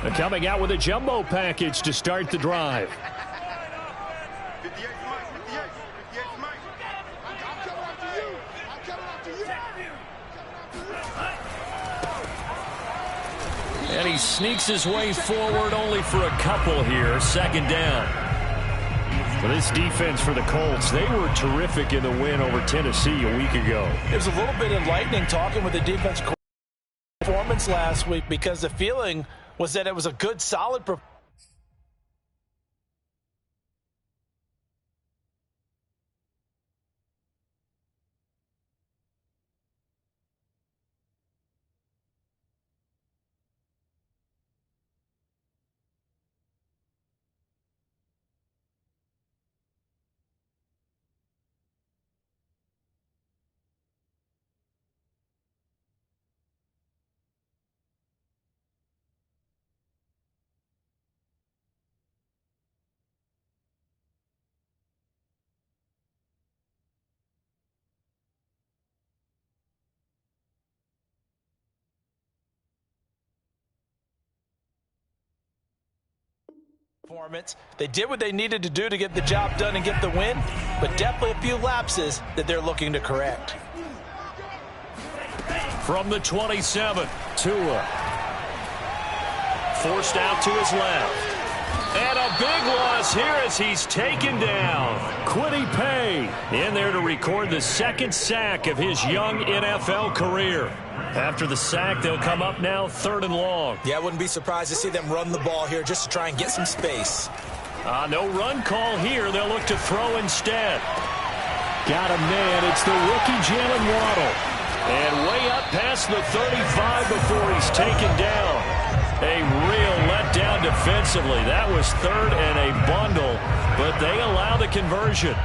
Coming out with a jumbo package to start the drive. And he sneaks his way forward only for a couple here. Second down. Well, this defense for the Colts, they were terrific in the win over Tennessee a week ago. It was a little bit enlightening talking with the defense performance last week because the feeling was that it was a good, solid performance. They did what they needed to do to get the job done and get the win, but definitely a few lapses that they're looking to correct. From the 27, Tua. Forced out to his left. And a big loss here as he's taken down. Kwity Paye in there to record the second sack of his young NFL career. After the sack, they'll come up now 3rd and long. Yeah, I wouldn't be surprised to see them run the ball here just to try and get some space. No run call here. They'll look to throw instead. Got a man. It's the rookie Jalen Waddle. And way up past the 35 before he's taken down. A real letdown defensively. That was 3rd and a bundle, but they allow the conversion.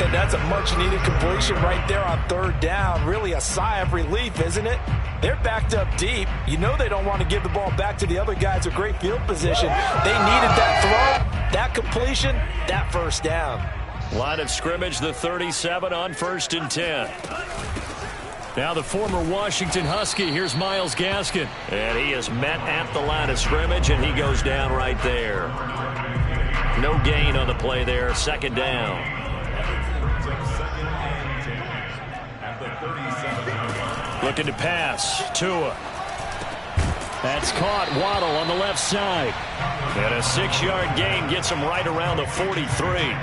And that's a much-needed completion right there on 3rd down. Really a sigh of relief, isn't it? They're backed up deep. You know they don't want to give the ball back to the other guys with great field position. They needed that throw, that completion, that 1st down. Line of scrimmage, the 37 on 1st and 10. Now the former Washington Husky, here's Myles Gaskin. And he is met at the line of scrimmage, and he goes down right there. No gain on the play there, 2nd down. Looking to pass, Tua. That's caught, Waddle on the left side. And a 6-yard gain gets him right around the 43.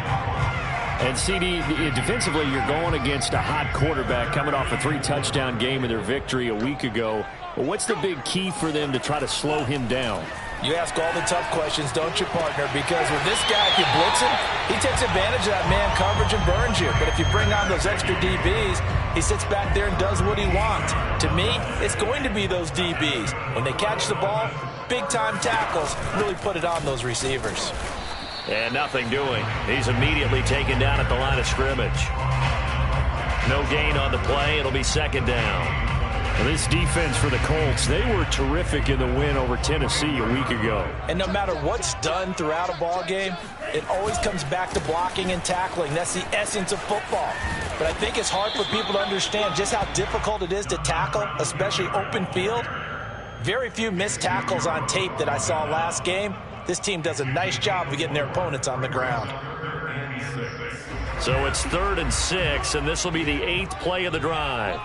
And CD, defensively, you're going against a hot quarterback coming off a 3-touchdown game in their victory a week ago. But what's the big key for them to try to slow him down? You ask all the tough questions, don't you, partner? Because with this guy, if you blitz him, he takes advantage of that man coverage and burns you. But if you bring on those extra DBs, he sits back there and does what he wants. To me, it's going to be those DBs. When they catch the ball, big-time tackles really put it on those receivers. And nothing doing. He's immediately taken down at the line of scrimmage. No gain on the play. It'll be 2nd down. Well, this defense for the Colts, they were terrific in the win over Tennessee a week ago. And no matter what's done throughout a ball game, it always comes back to blocking and tackling. That's the essence of football. But I think it's hard for people to understand just how difficult it is to tackle, especially open field. Very few missed tackles on tape that I saw last game. This team does a nice job of getting their opponents on the ground. So it's 3rd and 6, and this will be the 8th play of the drive.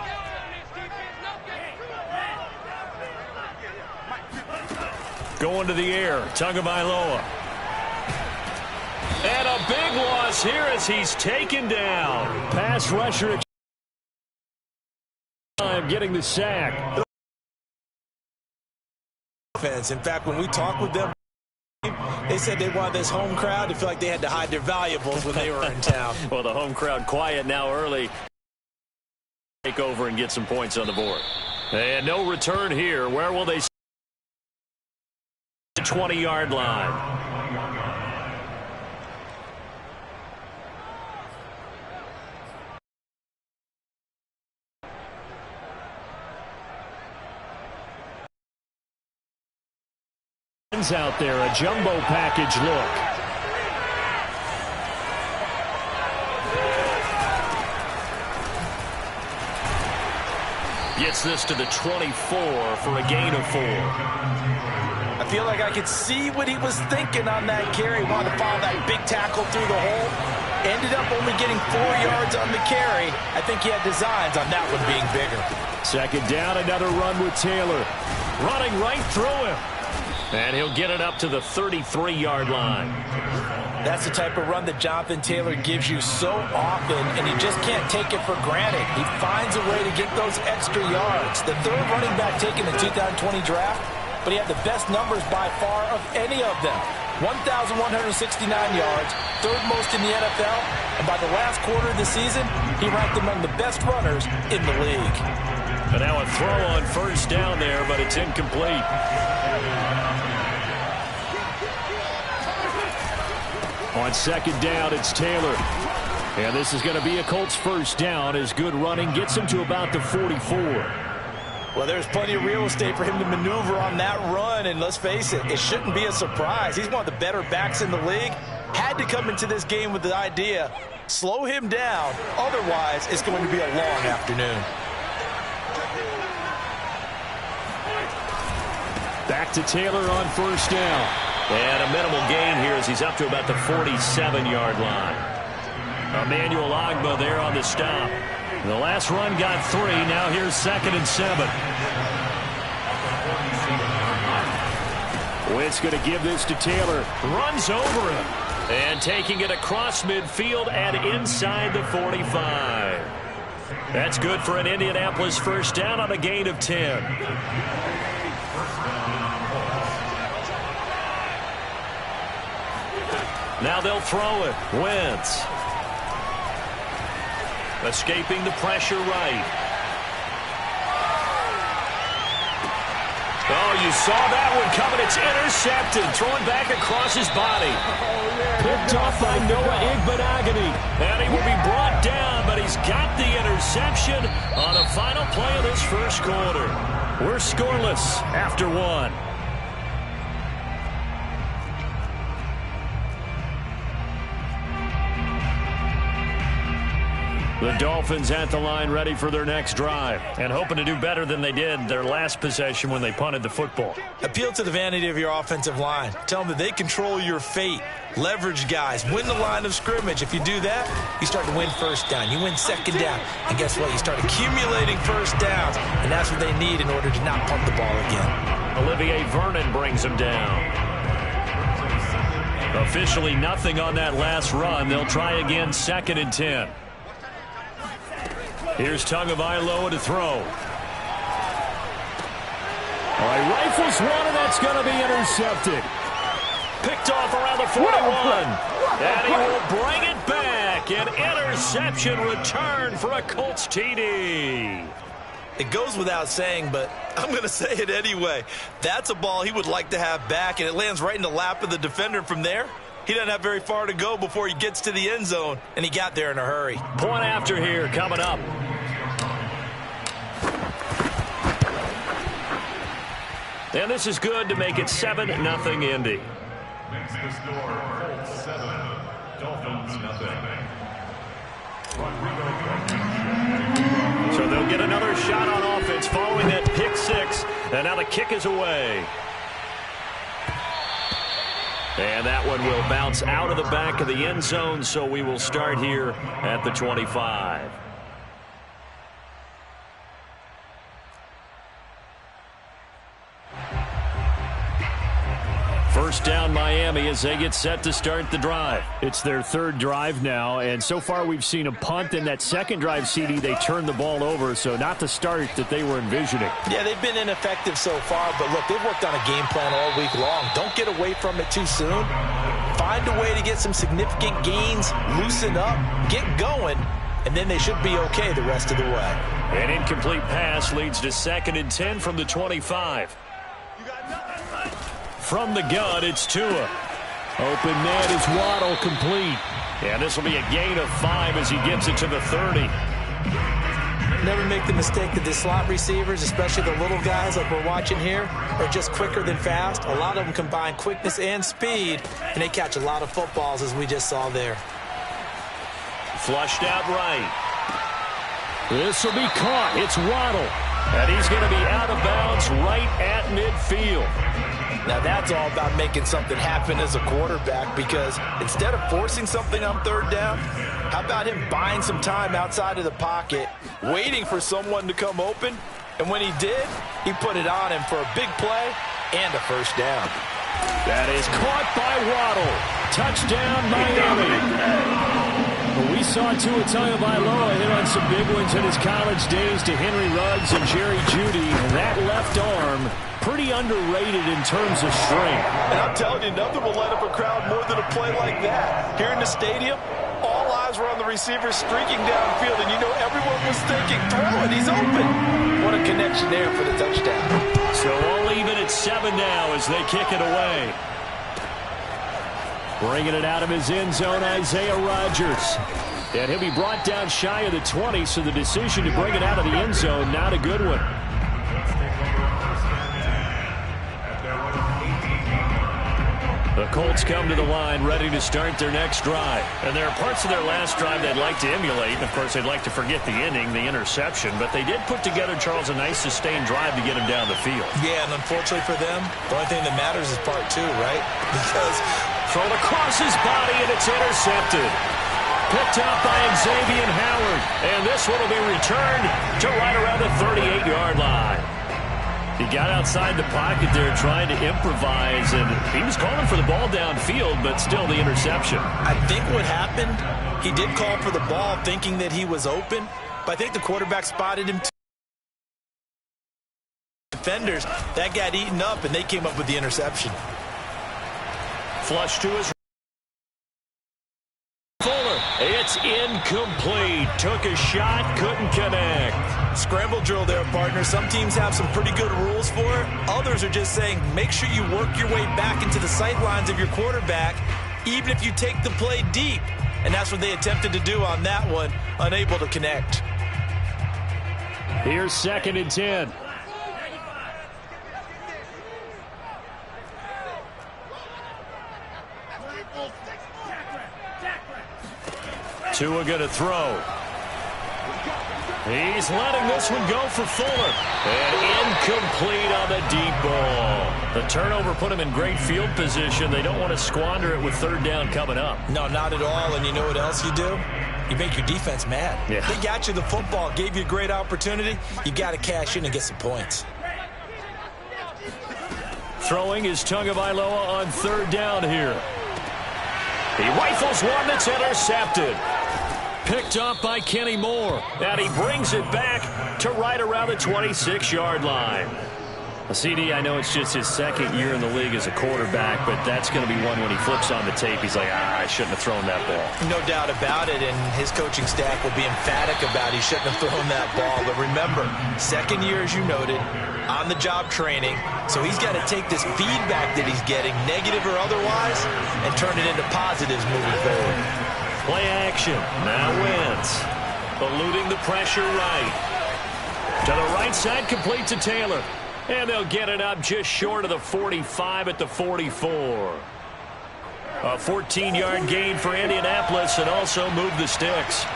Going to the air, Tagovailoa. And a big loss here as he's taken down. Pass rusher getting the sack. In fact, when we talked with them, they said they wanted this home crowd to feel like they had to hide their valuables when they were in town. Well, the home crowd quiet now early. Take over and get some points on the board. And no return here. Where will they? 20-yard line. Out there, a jumbo package look. Gets this to the 24 for a gain of 4. I feel like I could see what he was thinking on that carry. Wanted to follow that big tackle through the hole. Ended up only getting 4 yards on the carry. I think he had designs on that one being bigger. Second down, another run with Taylor. Running right through him. And he'll get it up to the 33-yard line. That's the type of run that Jonathan Taylor gives you so often, and you just can't take it for granted. He finds a way to get those extra yards. The third running back taken in the 2020 draft, but he had the best numbers by far of any of them. 1,169 yards, third most in the NFL, and by the last quarter of the season, he ranked among the best runners in the league. And now a throw on first down there, but it's incomplete. On second down, it's Taylor. And this is going to be a Colts first down as good running gets him to about the 44. Well, there's plenty of real estate for him to maneuver on that run, and let's face it, it shouldn't be a surprise. He's one of the better backs in the league. Had to come into this game with the idea, slow him down, otherwise it's going to be a long afternoon. Back to Taylor on first down. And a minimal gain here as he's up to about the 47-yard line. Emmanuel Ogbah there on the stop. The last run got 3. Now here's 2nd and 7. Wentz going to give this to Taylor. Runs over him. And taking it across midfield and inside the 45. That's good for an Indianapolis first down on a gain of 10. Now they'll throw it. Wentz. Escaping the pressure right. Oh, you saw that one coming. It's intercepted. Thrown back across his body. Picked off by Noah Igbenogany. And he will be brought down, but he's got the interception on the final play of this first quarter. We're scoreless after 1. The Dolphins at the line ready for their next drive and hoping to do better than they did their last possession when they punted the football. Appeal to the vanity of your offensive line. Tell them that they control your fate. Leverage guys. Win the line of scrimmage. If you do that, you start to win first down. You win second down. And guess what? You start accumulating first downs. And that's what they need in order to not punt the ball again. Olivier Vernon brings him down. Officially nothing on that last run. They'll try again 2nd and 10. Here's Tagovailoa to throw. All right, rifles one, and that's going to be intercepted. Picked off around the 41. And he will bring it back. An interception return for a Colts TD. It goes without saying, but I'm going to say it anyway. That's a ball he would like to have back, and it lands right in the lap of the defender from there. He doesn't have very far to go before he gets to the end zone, and he got there in a hurry. Point after here coming up. And this is good to make it 7-0 Indy. Makes the score Colts 7, Dolphins nothing. So they'll get another shot on offense following that pick 6. And now the kick is away. And that one will bounce out of the back of the end zone, so we will start here at the 25. First down Miami as they get set to start the drive. It's their third drive now, and so far we've seen a punt. In that second drive, CD, they turned the ball over, so not the start that they were envisioning. Yeah, they've been ineffective so far, but look, they've worked on a game plan all week long. Don't get away from it too soon. Find a way to get some significant gains, loosen up, get going, and then they should be okay the rest of the way. An incomplete pass leads to 2nd and 10 from the 25. From the gun, it's Tua. Open man is Waddle, complete. And this will be a gain of 5 as he gets it to the 30. Never make the mistake that the slot receivers, especially the little guys like we're watching here, are just quicker than fast. A lot of them combine quickness and speed, and they catch a lot of footballs, as we just saw there. Flushed out right. This will be caught. It's Waddle. And he's going to be out of bounds right at midfield. Now that's all about making something happen as a quarterback, because instead of forcing something on third down, how about him buying some time outside of the pocket, waiting for someone to come open, and when he did, he put it on him for a big play and a first down. That is caught by Waddle. Touchdown, Miami. We saw Tua Tagovailoa hit on some big ones in his college days to Henry Ruggs and Jerry Jeudy. That left arm, pretty underrated in terms of strength. And I'm telling you, nothing will light up a crowd more than a play like that. Here in the stadium, all eyes were on the receiver streaking downfield, and you know everyone was thinking, throw it, he's open. What a connection there for the touchdown. So all even at 7 now as they kick it away. Bringing it out of his end zone, Isaiah Rodgers. And he'll be brought down shy of the 20, so the decision to bring it out of the end zone, not a good one. The Colts come to the line ready to start their next drive. And there are parts of their last drive they'd like to emulate. And of course, they'd like to forget the ending, the interception. But they did put together, Charles, a nice sustained drive to get him down the field. Yeah, and unfortunately for them, the only thing that matters is part 2, right? Because thrown across his body, and it's intercepted. Picked up by Xavier Howard. And this one will be returned to right around the 38-yard line. He got outside the pocket there trying to improvise, and he was calling for the ball downfield, but still the interception. I think what happened, he did call for the ball thinking that he was open, but I think the quarterback spotted him. Defenders, that got eaten up, and they came up with the interception. Flush to his Fuller. It's incomplete. Took a shot, couldn't connect. Scramble drill there, partner. Some teams have some pretty good rules for it. Others are just saying, make sure you work your way back into the sight lines of your quarterback, even if you take the play deep. And that's what they attempted to do on that one, unable to connect. Here's 2nd and 10. Tua going to throw. He's letting this one go for Fuller. And incomplete on the deep ball. The turnover put him in great field position. They don't want to squander it with 3rd down coming up. No, not at all. And you know what else you do? You make your defense mad. Yeah. They got you the football, gave you a great opportunity. You got to cash in and get some points. Throwing is Tagovailoa on 3rd down here. He rifles one that's intercepted. Picked up by Kenny Moore. And he brings it back to right around the 26-yard line. CD, I know it's just his 2nd year in the league as a quarterback, but that's going to be one when he flips on the tape. He's like, I shouldn't have thrown that ball. No doubt about it, and his coaching staff will be emphatic about he shouldn't have thrown that ball. But remember, 2nd year, as you noted, on-the-job training, so he's got to take this feedback that he's getting, negative or otherwise, and turn it into positives moving forward. Play action. Now Wentz. Eluding the pressure right. To the right side, complete to Taylor. And they'll get it up just short of the 45 at the 44. A 14-yard gain for Indianapolis and also move the sticks.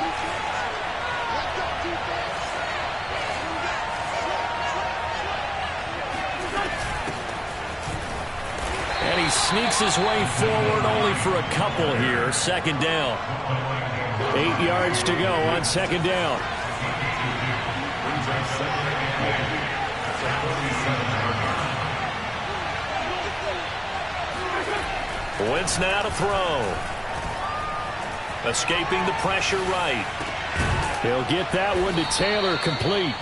And he sneaks his way forward only for a couple here. 2nd down. 8 yards to go on 2nd down. Wentz now to throw. Escaping the pressure right. He'll get that one to Taylor, complete.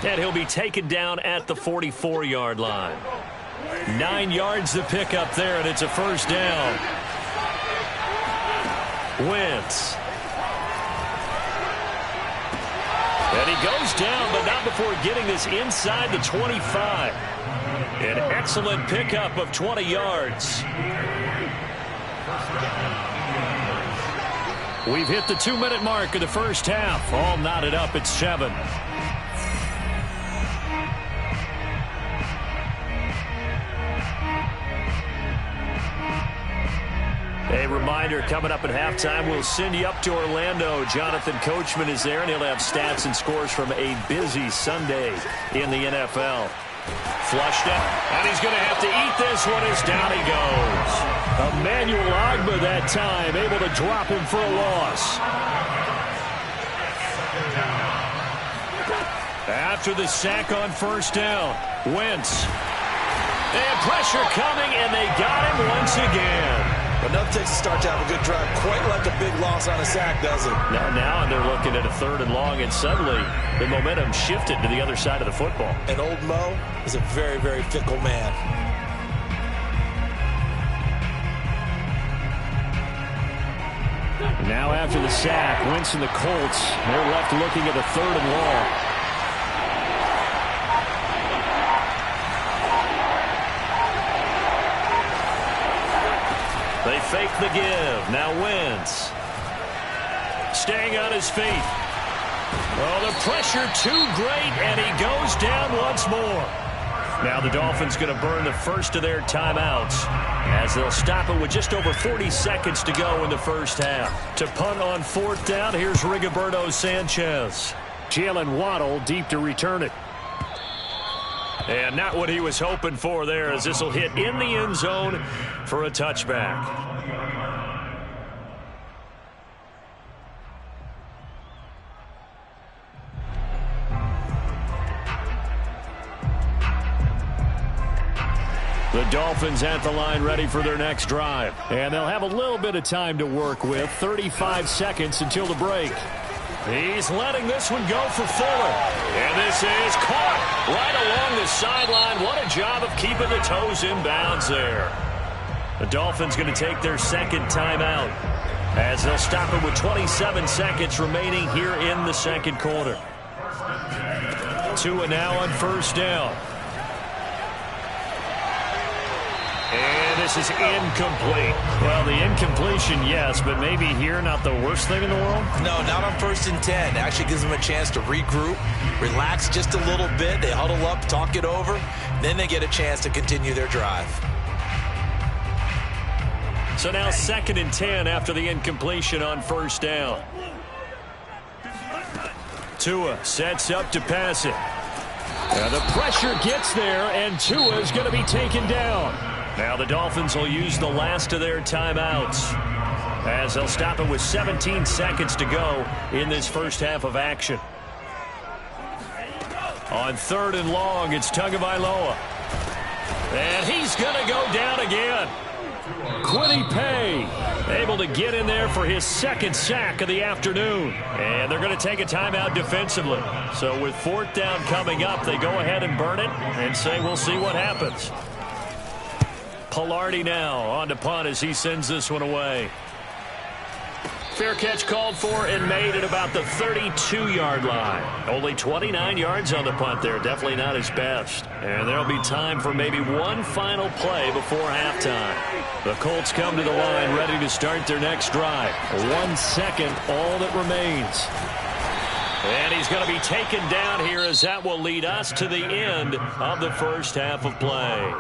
And he'll be taken down at the 44-yard line. 9 yards to pick up there, and it's a 1st down. Wentz. And he goes down, but not before getting this inside the 25. An excellent pickup of 20 yards. We've hit the 2-minute mark of the 1st half. All knotted up at 7. A reminder. reminder, coming up at halftime, we'll send you up to Orlando. Jonathan Coachman is there, and he'll have stats and scores from a busy Sunday in the NFL. Flushed it, and he's going to have to eat this one as down he goes. Emmanuel Ogbah that time, able to drop him for a loss. After the sack on first down, Wentz. And pressure coming, and they got him once again. Enough takes to start to have a good drive. Quite like a big loss on a sack, doesn't it? Now they're looking at a 3rd and long, and suddenly the momentum shifted to the other side of the football. And old Mo is a very, very fickle man. Now after the sack, Wentz and the Colts, they're left looking at a 3rd and long. They fake the give. Now Wentz. Staying on his feet. Oh, the pressure too great, and he goes down once more. Now the Dolphins going to burn the first of their timeouts as they'll stop it with just over 40 seconds to go in the first half. To punt on 4th down, here's Rigoberto Sanchez. Jalen Waddle deep to return it. And not what he was hoping for there, as this will hit in the end zone for a touchback. The Dolphins at the line ready for their next drive. And they'll have a little bit of time to work with. 35 seconds until the break. He's letting this one go for Fuller. And this is caught right along the sideline. What a job of keeping the toes in bounds there. The Dolphins going to take their second timeout as they'll stop it with 27 seconds remaining here in the second quarter. Tua now on first down. And this is incomplete. Well, the incompletion, yes, but maybe here not the worst thing in the world? No, not on 1st and 10. Actually gives them a chance to regroup, relax just a little bit. They huddle up, talk it over. Then they get a chance to continue their drive. So now 2nd and 10 after the incompletion on first down. Tua sets up to pass it. Now the pressure gets there, and Tua is going to be taken down. Now the Dolphins will use the last of their timeouts as they'll stop it with 17 seconds to go in this first half of action. On 3rd and long, it's Tagovailoa. And he's going to go down again. Kwity Paye able to get in there for his 2nd sack of the afternoon. And they're going to take a timeout defensively. So with 4th down coming up, they go ahead and burn it and say we'll see what happens. Pilardi now on to punt as he sends this one away. Fair catch called for and made at about the 32-yard line. Only 29 yards on the punt there. Definitely not his best. And there'll be time for maybe one final play before halftime. The Colts come to the line ready to start their next drive. 1 second, all that remains. And he's going to be taken down here as that will lead us to the end of the first half of play.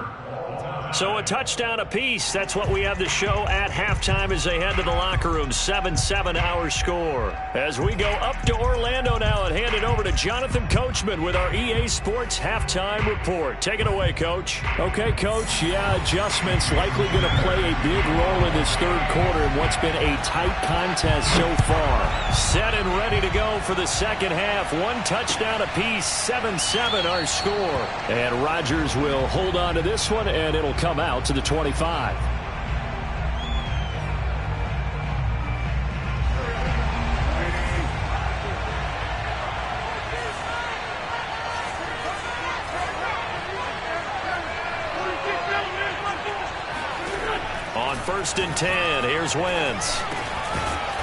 So a touchdown apiece. That's what we have to show at halftime as they head to the locker room. 7-7 our score. As we go up to Orlando now and hand it over to Jonathan Coachman with our EA Sports halftime report. Take it away, Coach. Okay, Coach. Yeah, adjustments likely going to play a big role in this 3rd quarter in what's been a tight contest so far. Set and ready to go for the second half. 1 touchdown apiece. 7-7 our score. And Rodgers will hold on to this one, and it'll come out to the 25. On 1st and 10, here's Wentz.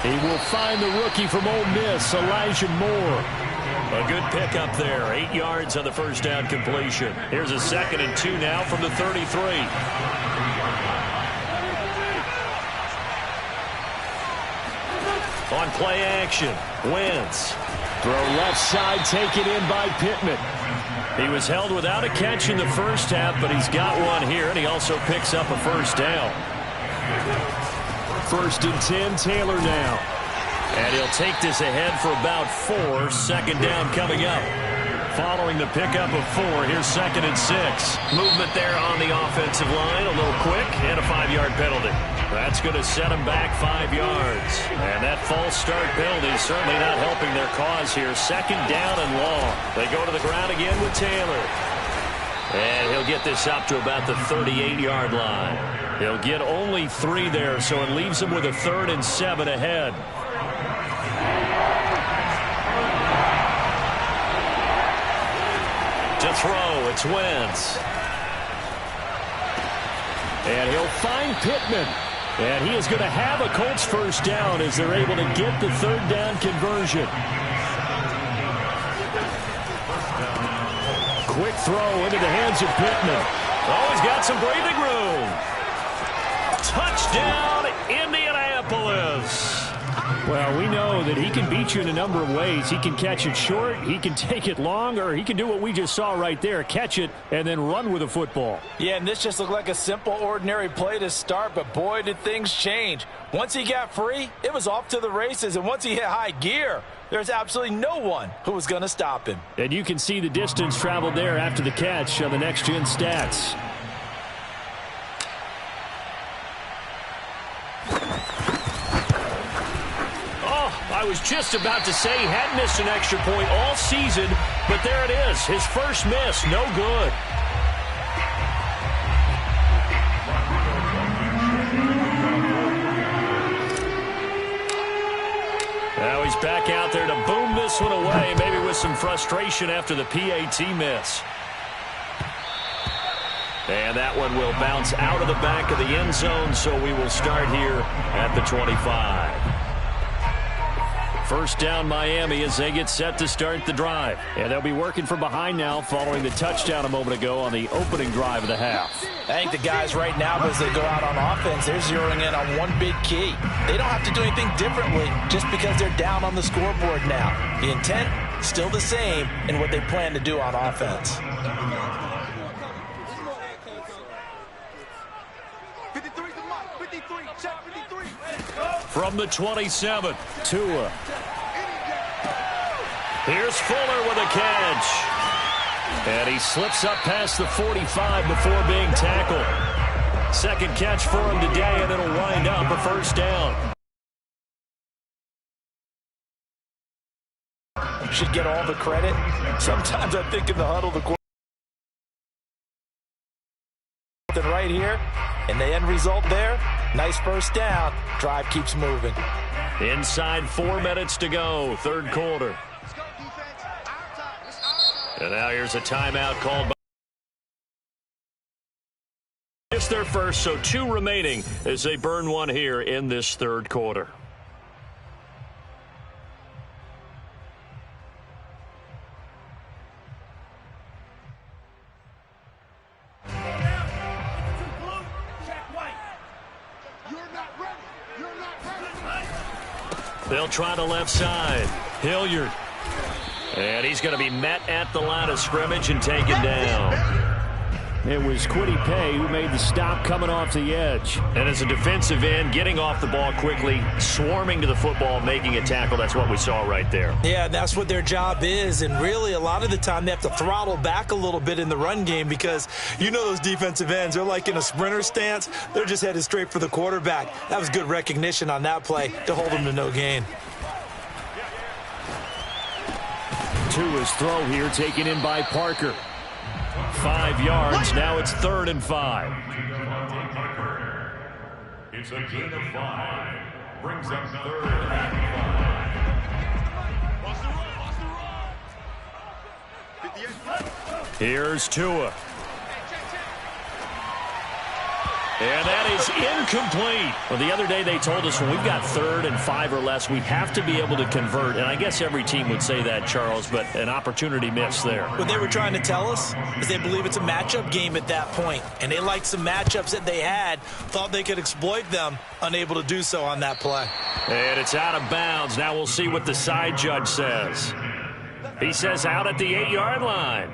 He will find the rookie from Ole Miss, Elijah Moore. A good pickup there. 8 yards on the first down completion. Here's a 2nd and 2 now from the 33. On play action, Wentz. Throw left side, taken in by Pittman. He was held without a catch in the first half, but he's got one here, and he also picks up a first down. 1st and 10, Taylor now. And he'll take this ahead for about 4. Second down coming up. Following the pickup of 4, here's 2nd and 6. Movement there on the offensive line, a little quick, and a 5-yard penalty. That's going to set them back 5 yards. And that false start penalty is certainly not helping their cause here. 2nd down and long. They go to the ground again with Taylor. And he'll get this up to about the 38-yard line. He'll get only 3 there, so it leaves him with a 3rd and 7 ahead. To throw, it's Wentz. And he'll find Pittman. And he is going to have a Colts 1st down as they're able to get the 3rd down conversion. Quick throw into the hands of Pittman. Oh, he's got some breathing room. Touchdown, Indianapolis. Well, we know that he can beat you in a number of ways. He can catch it short, he can take it long, or he can do what we just saw right there, catch it and then run with the football. Yeah, and this just looked like a simple, ordinary play to start, but boy, did things change. Once he got free, it was off to the races, and once he hit high gear, there's absolutely no one who was going to stop him. And you can see the distance traveled there after the catch on the next-gen stats. I was just about to say he hadn't missed an extra point all season, but there it is. His first miss, no good. Now he's back out there to boom this one away, maybe with some frustration after the PAT miss. And that one will bounce out of the back of the end zone, so we will start here at the 25. 1st down Miami as they get set to start the drive. And they'll be working from behind now following the touchdown a moment ago on the opening drive of the half. I think the guys right now, as they go out on offense, they're zeroing in on one big key. They don't have to do anything differently just because they're down on the scoreboard now. The intent, still the same in what they plan to do on offense. 53's the mark. 53, check 53. From the 27, Tua. Here's Fuller with a catch. And he slips up past the 45 before being tackled. 2nd catch for him today, and it'll wind up a 1st down. Should get all the credit. Sometimes I think in the huddle, the quarterback right here, and the end result there, nice 1st down. Drive keeps moving. Inside 4 minutes to go, 3rd quarter. And now here's a timeout called by. It's their first, so 2 remaining as they burn one here in this 3rd quarter. They'll try the left side. Hilliard. And he's going to be met at the line of scrimmage and taken down. It was Kwity Paye who made the stop coming off the edge. And as a defensive end, getting off the ball quickly, swarming to the football, making a tackle, that's what we saw right there. Yeah, that's what their job is, and really a lot of the time they have to throttle back a little bit in the run game because you know those defensive ends, they're like in a sprinter stance. They're just headed straight for the quarterback. That was good recognition on that play to hold them to no gain. Tua's throw here taken in by Parker. 5 yards. Now it's 3rd and 5. It's a gain of 5. Brings up 3rd and 5. Here's Tua. And that is incomplete. Well, the other day they told us when we've got 3rd and 5 or less, we have to be able to convert. And I guess every team would say that, Charles, but an opportunity missed there. What they were trying to tell us is they believe it's a matchup game at that point. And they liked some matchups that they had, thought they could exploit them, unable to do so on that play. And it's out of bounds. Now we'll see what the side judge says. He says out at the 8-yard line.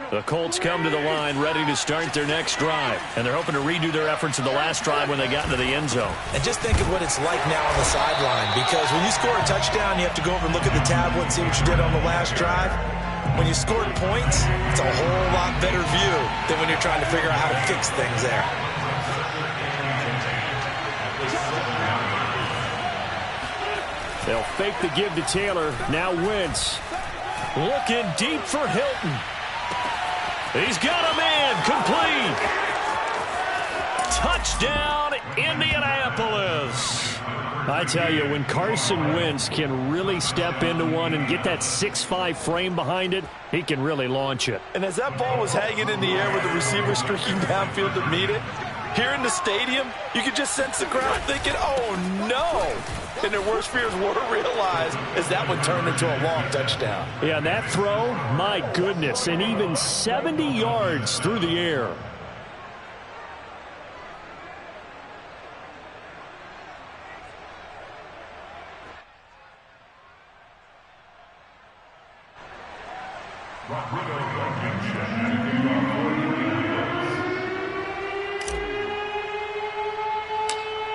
The Colts come to the line ready to start their next drive. And they're hoping to redo their efforts of the last drive when they got into the end zone. And just think of what it's like now on the sideline. Because when you score a touchdown, you have to go over and look at the tablet and see what you did on the last drive. When you scored points, it's a whole lot better view than when you're trying to figure out how to fix things there. They'll fake the give to Taylor. Now Wentz. Looking deep for Hilton. He's got a man. Complete. Touchdown, Indianapolis. I tell you, when Carson Wentz can really step into one and get that 6'5" frame behind it, he can really launch it. And as that ball was hanging in the air with the receiver streaking downfield to meet it, here in the stadium, you could just sense the crowd thinking, oh, no. And their worst fears were realized as that one turned into a long touchdown. Yeah, that throw, my goodness, and even 70 yards through the air.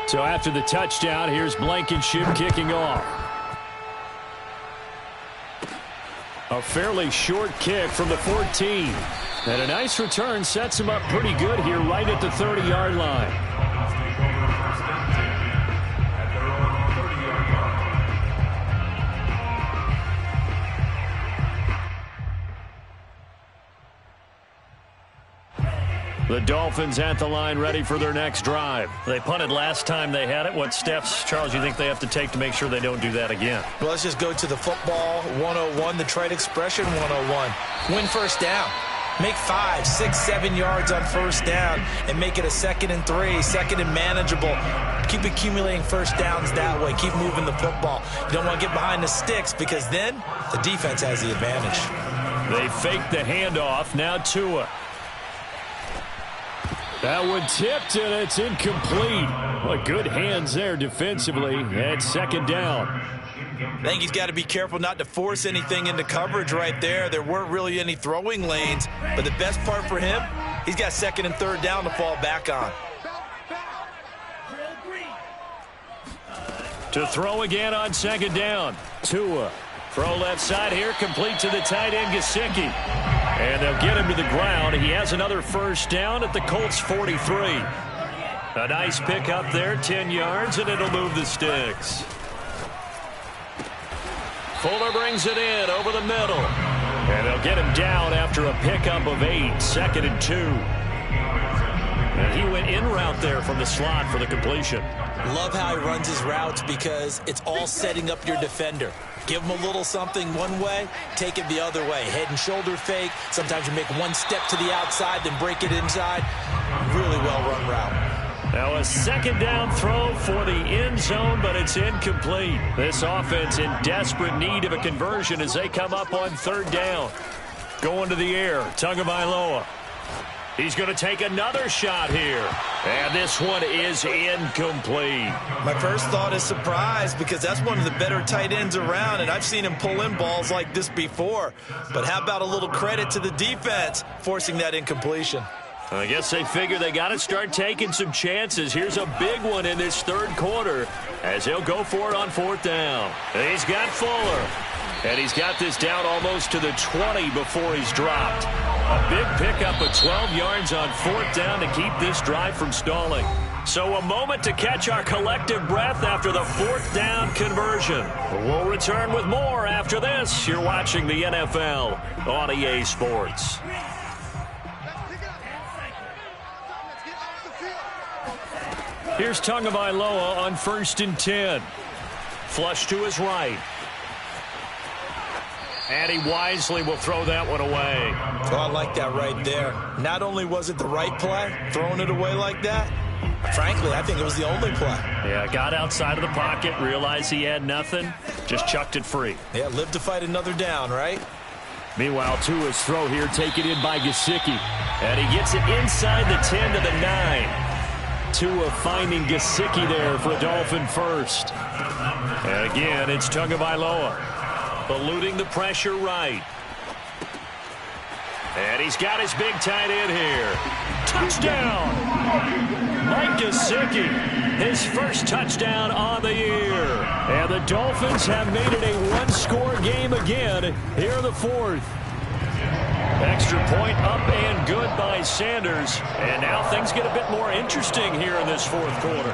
So after the touchdown, here's Blankenship kicking off. A fairly short kick from the 14. And a nice return sets him up pretty good here right at the 30-yard line. The Dolphins at the line ready for their next drive. They punted last time they had it. What steps, Charles, you think they have to take to make sure they don't do that again? Well, let's just go to the football 101, the trade expression 101. Win first down. Make 5, 6, 7 yards on first down and make it a 2nd and 3, 2nd and manageable. Keep accumulating first downs that way. Keep moving the football. You don't want to get behind the sticks because then the defense has the advantage. They fake the handoff. Now Tua. That one tipped, and it's incomplete. Well, good hands there defensively at 2nd down. I think he's got to be careful not to force anything into coverage right there. There weren't really any throwing lanes, but the best part for him, he's got 2nd and 3rd down to fall back on. To throw again on 2nd down. Tua. Throw left side here, complete to the tight end, Gesicki. And they'll get him to the ground. He has another first down at the Colts 43. A nice pickup there, 10 yards, and it'll move the sticks. Fuller brings it in over the middle. And they'll get him down after a pickup of 8, 2nd and 2. And he went in route there from the slot for the completion. Love how he runs his routes because it's all setting up your defender. Give him a little something one way, take it the other way. Head and shoulder fake. Sometimes you make one step to the outside, then break it inside. Really well-run route. Now a 2nd down throw for the end zone, but it's incomplete. This offense in desperate need of a conversion as they come up on 3rd down. Going to the air, Tagovailoa. He's going to take another shot here. And this one is incomplete. My first thought is surprise because that's one of the better tight ends around, and I've seen him pull in balls like this before. But how about a little credit to the defense forcing that incompletion? I guess they figure they got to start taking some chances. Here's a big one in this 3rd quarter as he'll go for it on 4th down. He's got Fuller. And he's got this down almost to the 20 before he's dropped. A big pickup of 12 yards on 4th down to keep this drive from stalling. So a moment to catch our collective breath after the 4th down conversion. We'll return with more after this. You're watching the NFL on EA Sports. Here's Tagovailoa on 1st and 10. Flush to his right. And he wisely will throw that one away. Oh, I like that right there. Not only was it the right play, throwing it away like that, frankly, I think it was the only play. Yeah, got outside of the pocket, realized he had nothing, just chucked it free. Yeah, live to fight another down, right? Meanwhile, Tua's throw here taken in by Gesicki. And he gets it inside the 10 to the 9. Tua finding Gesicki there for a Dolphin first. And again, it's Tagovailoa. Eluding the pressure right. And he's got his big tight end here. Touchdown! Mike Gesicki, his first touchdown on the year. And the Dolphins have made it a one-score game again here in the fourth. Extra point up and good by Sanders. And now things get a bit more interesting here in this fourth quarter.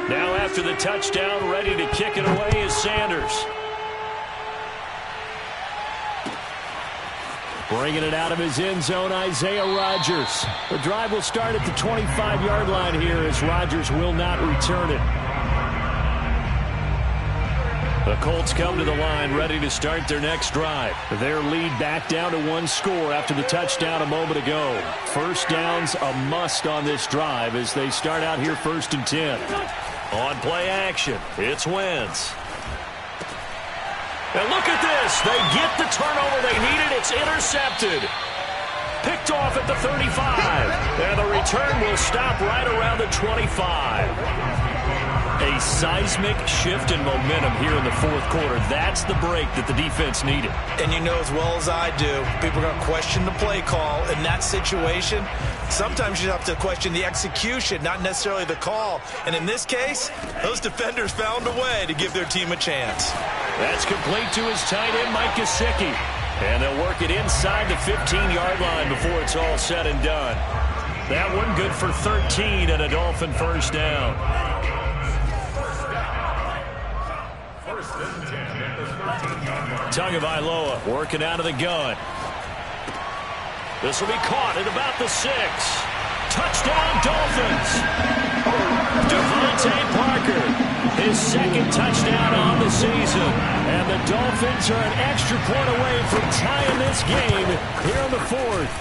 Now after the touchdown, ready to kick it away is Sanders. Bringing it out of his end zone, Isaiah Rodgers. The drive will start at the 25-yard line here as Rodgers will not return it. The Colts come to the line ready to start their next drive. Their lead back down to one score after the touchdown a moment ago. First down's a must on this drive as they start out here 1st and 10. On play action, it's Wentz. And look at this. They get the turnover they needed. It's intercepted. Picked off at the 35. And the return will stop right around the 25. A seismic shift in momentum here in the fourth quarter. That's the break that the defense needed. And you know as well as I do, people are going to question the play call in that situation. Sometimes you have to question the execution, not necessarily the call. And in this case, those defenders found a way to give their team a chance. That's complete to his tight end, Mike Gesicki. And they'll work it inside the 15-yard line before it's all said and done. That one good for 13 and a Dolphin first down. Tagovailoa working out of the gun. This will be caught at about the 6. Touchdown, Dolphins. Devontae Parker, his second touchdown on the season. And the Dolphins are an extra point away from tying this game here in the fourth.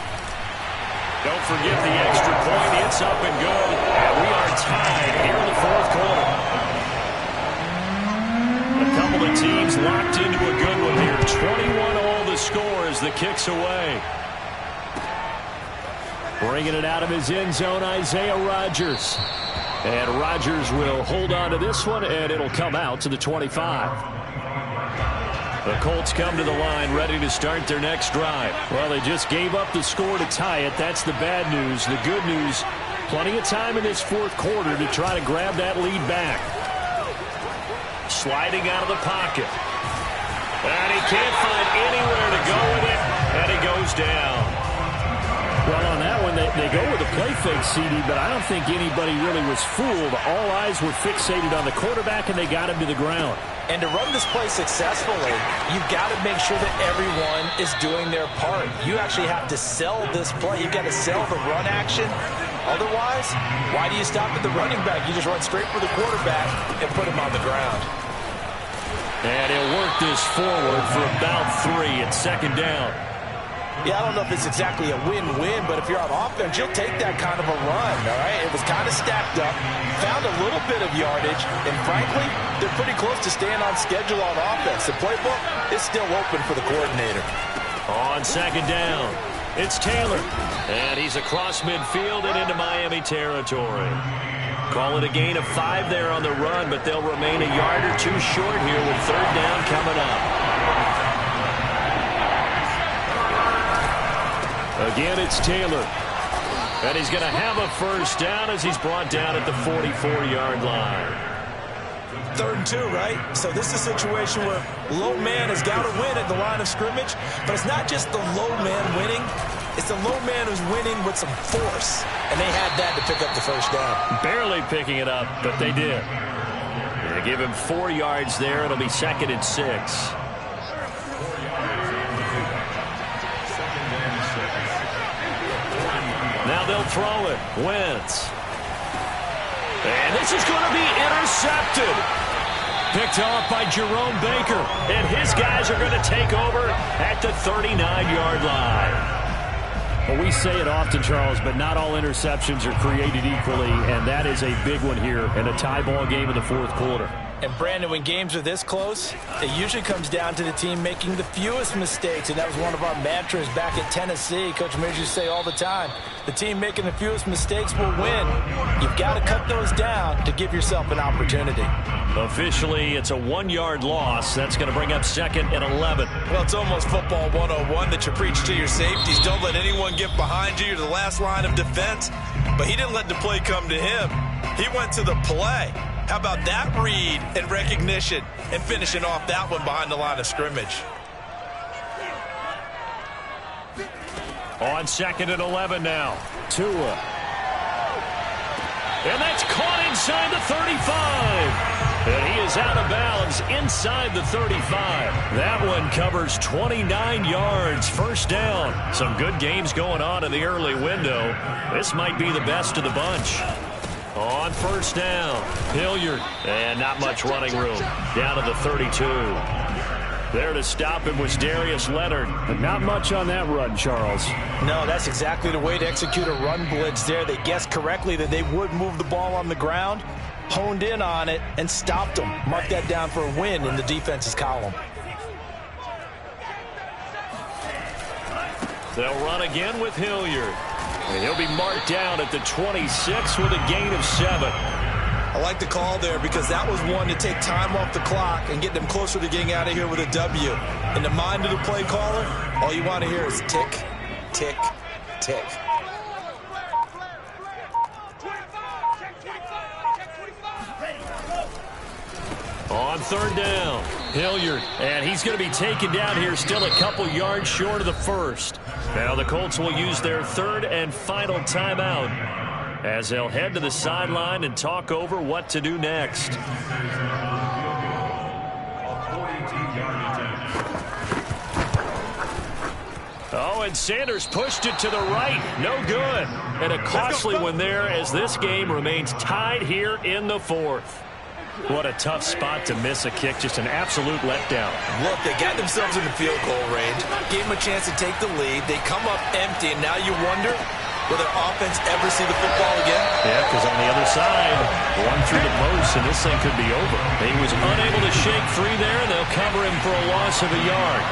Don't forget the extra point. It's up and good. And we are tied here in the fourth quarter. A couple of teams locked into a good one here. 21-all the score as the kick's away. Bringing it out of his end zone, Isaiah Rodgers. And Rodgers will hold on to this one, and it'll come out to the 25. The Colts come to the line ready to start their next drive. Well, they just gave up the score to tie it. That's the bad news. The good news, plenty of time in this fourth quarter to try to grab that lead back. Sliding out of the pocket. And he can't find anywhere to go with it, and he goes down. Well, on that one, they go with a play fake, CD, but I don't think anybody really was fooled. All eyes were fixated on the quarterback, and they got him to the ground. And to run this play successfully, you've got to make sure that everyone is doing their part. You actually have to sell this play. You've got to sell the run action. Otherwise, why do you stop at the running back? You just run straight for the quarterback and put him on the ground. And he'll work this forward for about 3 at second down. Yeah, I don't know if it's exactly a win-win, but if you're on offense, you'll take that kind of a run, all right? It was kind of stacked up, found a little bit of yardage, and frankly, they're pretty close to staying on schedule on offense. The playbook is still open for the coordinator. On second down, it's Taylor, and he's across midfield and into Miami territory. Call it a gain of 5 there on the run, but they'll remain a yard or 2 short here with third down coming up. Again, it's Taylor. And he's going to have a first down as he's brought down at the 44-yard line. 3rd and 2, right? So this is a situation where low man has got to win at the line of scrimmage, but it's not just the low man winning. It's the low man who's winning with some force, and they had that to pick up the first down. Barely picking it up, but they did. They give him 4 yards there. It'll be 2nd and 6. Now they'll throw it. Wentz. And this is going to be intercepted. Picked off by Jerome Baker. And his guys are going to take over at the 39-yard line. Well, we say it often, Charles, but not all interceptions are created equally, and that is a big one here in a tie ball game in the fourth quarter. And, Brandon, when games are this close, it usually comes down to the team making the fewest mistakes, and that was one of our mantras back at Tennessee. Coach Mears used to say all the time, the team making the fewest mistakes will win. You've got to cut those down to give yourself an opportunity. Officially, it's a 1-yard loss. That's going to bring up 2nd and 11. Well, it's almost football 101 that you preach to your safeties. Don't let anyone get behind you. You're the last line of defense. But he didn't let the play come to him. He went to the play. How about that read and recognition and finishing off that one behind the line of scrimmage? On 2nd and 11 now. Tua. And that's caught inside the 35. And he is out of bounds inside the 35. That one covers 29 yards. First down. Some good games going on in the early window. This might be the best of the bunch. On first down, Hilliard, and not much running room. Down to the 32. There to stop him was Darius Leonard. But not much on that run, Charles. No, that's exactly the way to execute a run blitz there. They guessed correctly that they would move the ball on the ground, honed in on it, and stopped them. Mark that down for a win in the defense's column. They'll run again with Hilliard. And he'll be marked down at the 26 with a gain of 7. I like the call there because that was one to take time off the clock and get them closer to getting out of here with a W. In the mind of the play caller, all you want to hear is tick, tick, tick. On third down, Hilliard, and he's going to be taken down here still a couple yards short of the first. Now the Colts will use their 3rd and final timeout as they'll head to the sideline and talk over what to do next. Oh, and Sanders pushed it to the right. No good. And a costly one there as this game remains tied here in the 4th. What a tough spot to miss a kick. Just an absolute letdown. Look, they got themselves in the field goal range. Gave them a chance to take the lead. They come up empty, and now you wonder, will their offense ever see the football again? Yeah, because on the other side, one through the post, and this thing could be over. He was unable to shake free there, and they'll cover him for a loss of a yard.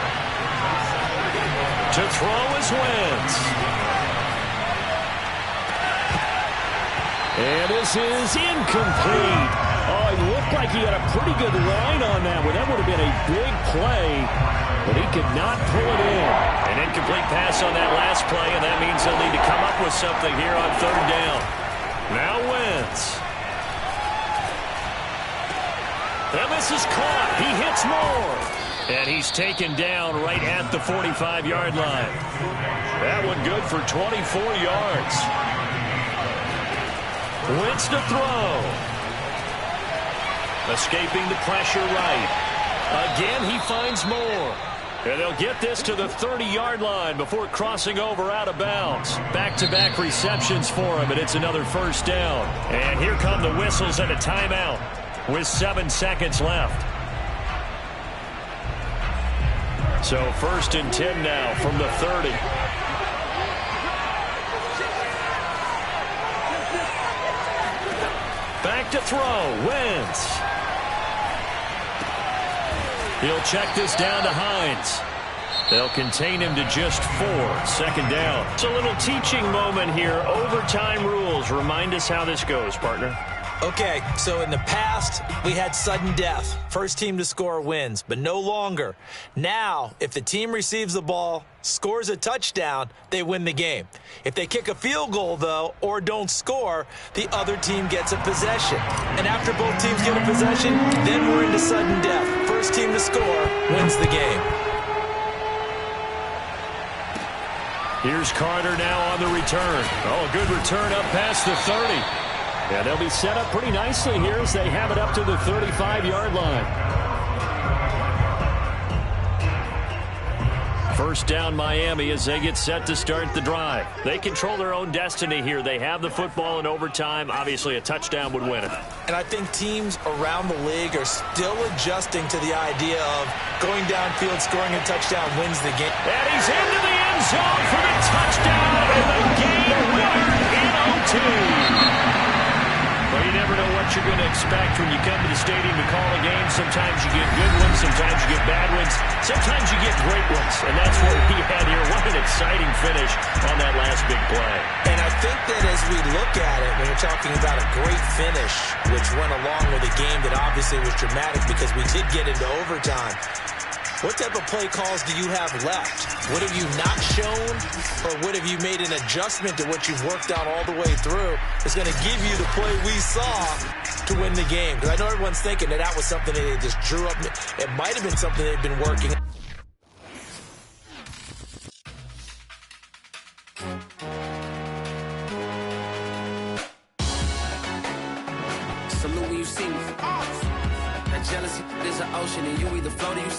To throw is Wentz. And this is incomplete. Oh, it looked like he had a pretty good line on that one. That would have been a big play, but he could not pull it in. An incomplete pass on that last play, and that means they'll need to come up with something here on third down. Now Wentz. And this is caught. He hits more. And he's taken down right at the 45-yard line. That one good for 24 yards. Wentz to throw. Escaping the pressure right. Again, he finds more. And they'll get this to the 30-yard line before crossing over out of bounds. Back-to-back receptions for him, and it's another first down. And here come the whistles and a timeout with 7 seconds left. So 1st and 10 now from the 30. Back to throw. Wentz. He'll check this down to Hines. They'll contain him to just 4. 2nd down. It's a little teaching moment here. Overtime rules. Remind us how this goes, partner. Okay, so in the past, we had sudden death. First team to score wins, but no longer. Now, if the team receives the ball, scores a touchdown, they win the game. If they kick a field goal, though, or don't score, the other team gets a possession. And after both teams get a possession, then we're into sudden death. First team to score wins the game. Here's Carter now on the return. Oh, a good return up past the 30. Yeah, they'll be set up pretty nicely here as they have it up to the 35-yard line. First down Miami as they get set to start the drive. They control their own destiny here. They have the football in overtime. Obviously, a touchdown would win it. And I think teams around the league are still adjusting to the idea of going downfield, scoring a touchdown wins the game. And he's into the end zone for the touchdown and the game winner in OT. Well, you never know what you're going to expect when you come to the stadium to call a game. Sometimes you get good ones, sometimes you get bad ones, sometimes you get great ones, and that's what we had here. What an exciting finish on that last big play. And I think that as we look at it, when you're talking about a great finish, which went along with a game that obviously was dramatic because we did get into overtime, what type of play calls do you have left? What have you not shown, or what have you made an adjustment to what you've worked out all the way through that's going to give you the play we saw to win the game? Because I know everyone's thinking that that was something that they just drew up. It might have been something they've been working. Salute when you see me. That jealousy is an ocean, and you either float or you sink.